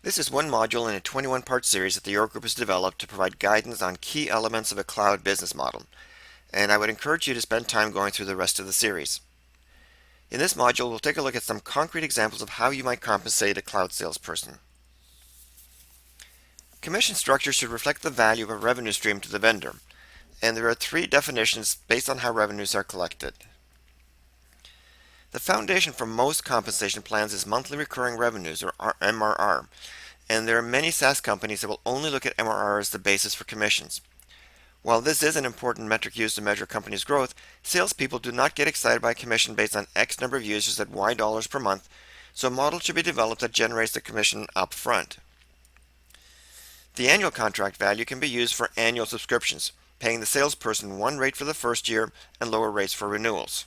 This is one module in a 21-part series that the Your Group has developed to provide guidance on key elements of a cloud business model, and I would encourage you to spend time going through the rest of the series. In this module, we'll take a look at some concrete examples of how you might compensate a cloud salesperson. Commission structure should reflect the value of a revenue stream to the vendor, and there are three definitions based on how revenues are collected. The foundation for most compensation plans is monthly recurring revenues, or MRR, and there are many SaaS companies that will only look at MRR as the basis for commissions. While this is an important metric used to measure a company's growth, salespeople do not get excited by a commission based on X number of users at Y dollars per month, so a model should be developed that generates the commission up front. The annual contract value can be used for annual subscriptions, paying the salesperson one rate for the first year and lower rates for renewals.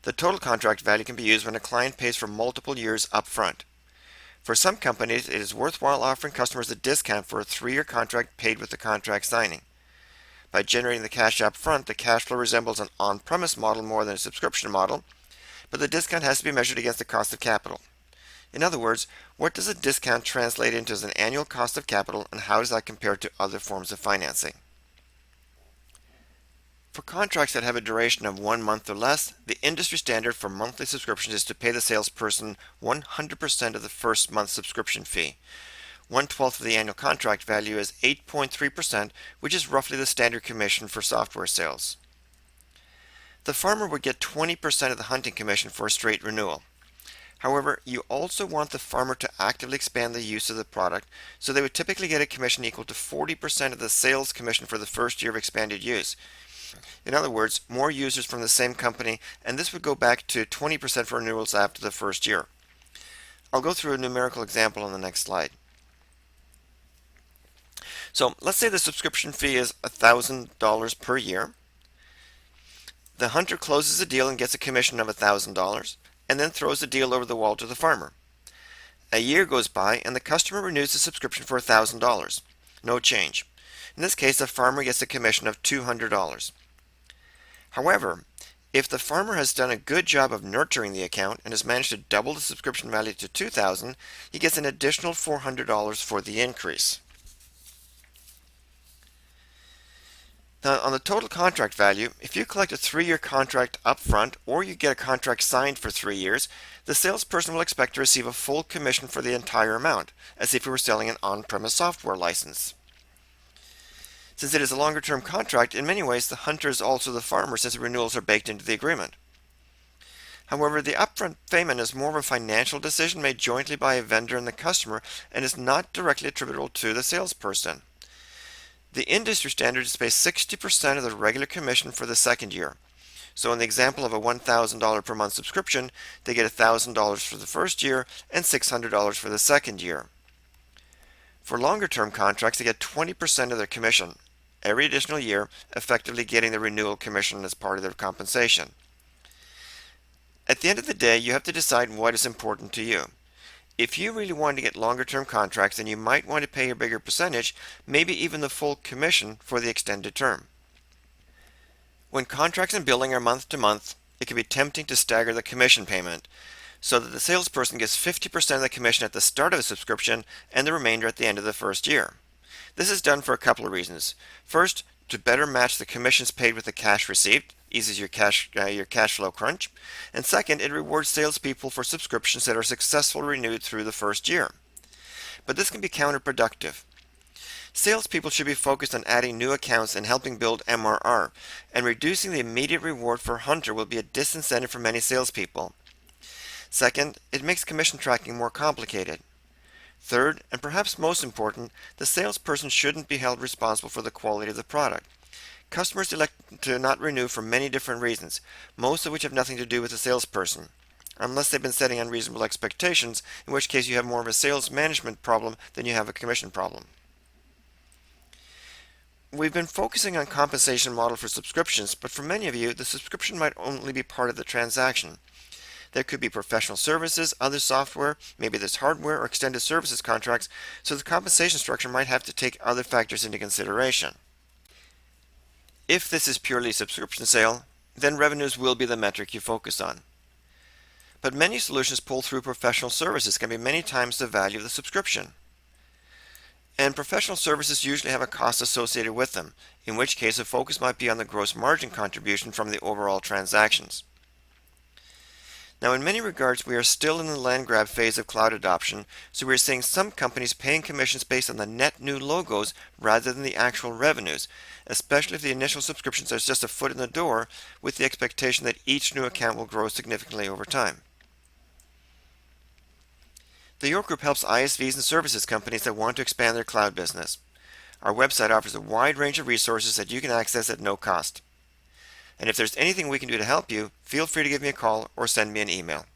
The total contract value can be used when a client pays for multiple years up front. For some companies, it is worthwhile offering customers a discount for a 3-year contract paid with the contract signing. By generating the cash up front, the cash flow resembles an on-premise model more than a subscription model, but the discount has to be measured against the cost of capital. In other words, what does a discount translate into as an annual cost of capital, and how does that compare to other forms of financing? For contracts that have a duration of 1 month or less, the industry standard for monthly subscriptions is to pay the salesperson 100% of the first month's subscription fee. 1/12 of the annual contract value is 8.3%, which is roughly the standard commission for software sales. The farmer would get 20% of the hunting commission for a straight renewal. However, you also want the farmer to actively expand the use of the product, so they would typically get a commission equal to 40% of the sales commission for the first year of expanded use. In other words, more users from the same company, and this would go back to 20% for renewals after the first year. I'll go through a numerical example on the next slide. So let's say the subscription fee is $1,000 per year. The hunter closes a deal and gets a commission of $1,000, and then throws the deal over the wall to the farmer. A year goes by, and the customer renews the subscription for $1,000. No change. In this case, the farmer gets a commission of $200. However, if the farmer has done a good job of nurturing the account and has managed to double the subscription value to $2,000, he gets an additional $400 for the increase. Now, on the total contract value, if you collect a 3-year contract up front or you get a contract signed for 3 years, the salesperson will expect to receive a full commission for the entire amount, as if he were selling an on-premise software license. Since it is a longer-term contract, in many ways the hunter is also the farmer, since the renewals are baked into the agreement. However, the upfront payment is more of a financial decision made jointly by a vendor and the customer, and is not directly attributable to the salesperson. The industry standard is to pay 60% of the regular commission for the second year. So in the example of a $1,000 per month subscription, they get $1,000 for the first year and $600 for the second year. For longer-term contracts, they get 20% of their commission every additional year, effectively getting the renewal commission as part of their compensation. At the end of the day, you have to decide what is important to you. If you really want to get longer-term contracts, then you might want to pay a bigger percentage, maybe even the full commission for the extended term. When contracts and billing are month to month, it can be tempting to stagger the commission payment, so that the salesperson gets 50% of the commission at the start of the subscription and the remainder at the end of the first year. This is done for a couple of reasons. First, to better match the commissions paid with the cash received, eases your cash flow crunch. And second, it rewards salespeople for subscriptions that are successfully renewed through the first year. But this can be counterproductive. Salespeople should be focused on adding new accounts and helping build MRR, and reducing the immediate reward for a hunter will be a disincentive for many salespeople. Second, it makes commission tracking more complicated. Third, and perhaps most important, the salesperson shouldn't be held responsible for the quality of the product. Customers elect to not renew for many different reasons, most of which have nothing to do with the salesperson, unless they've been setting unreasonable expectations, in which case you have more of a sales management problem than you have a commission problem. We've been focusing on compensation model for subscriptions, but for many of you, the subscription might only be part of the transaction. There could be professional services, other software, maybe there's hardware or extended services contracts, so the compensation structure might have to take other factors into consideration. If this is purely a subscription sale, then revenues will be the metric you focus on. But many solutions pull through professional services can be many times the value of the subscription. And professional services usually have a cost associated with them, in which case the focus might be on the gross margin contribution from the overall transactions. Now, in many regards, we are still in the land grab phase of cloud adoption, so we are seeing some companies paying commissions based on the net new logos rather than the actual revenues, especially if the initial subscriptions are just a foot in the door with the expectation that each new account will grow significantly over time. The York Group helps ISVs and services companies that want to expand their cloud business. Our website offers a wide range of resources that you can access at no cost. And if there's anything we can do to help you, feel free to give me a call or send me an email.